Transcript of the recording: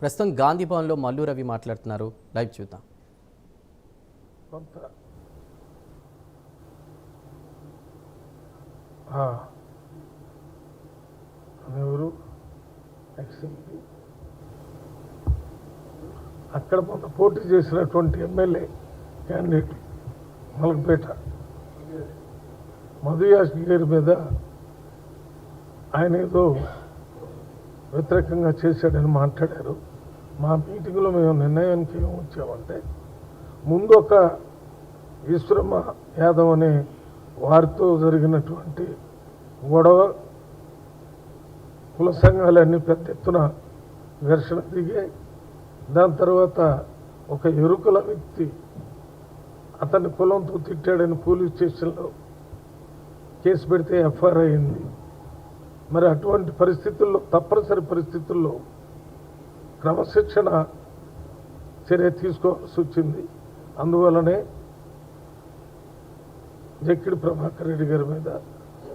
ప్రస్తుతం గాంధీ భవన్లో మల్లు రవి మాట్లాడుతున్నారు. లైవ్ చూద్దాం. ఎవరు అక్కడ కొంత పోటీ చేసినటువంటి ఎమ్మెల్యే క్యాండిడేట్ మలకపేట మధుయాష్కి గారి మీద ఆయన ఏదో వ్యతిరేకంగా చేశాడని మాట్లాడారు. మా మీటింగ్లో మేము నిర్ణయానికి ఏం వచ్చామంటే, ముందు ఒక ఈశ్వరమ్మ యాదవ్ అనే వారితో జరిగినటువంటి గొడవ, కుల సంఘాలన్నీ పెద్ద ఎత్తున ఘర్షణ దిగాయి. దాని తర్వాత ఒక ఎరుకల వ్యక్తి అతన్ని కులంతో తిట్టాడని పోలీస్ స్టేషన్లో కేసు పెడితే ఎఫ్ఐఆర్ అయింది. మరి అటువంటి పరిస్థితుల్లో, తప్పనిసరి పరిస్థితుల్లో క్రమశిక్షణ చర్య తీసుకోవాల్సి వచ్చింది. అందువలనే జక్కిడి ప్రభాకర్ రెడ్డి గారి మీద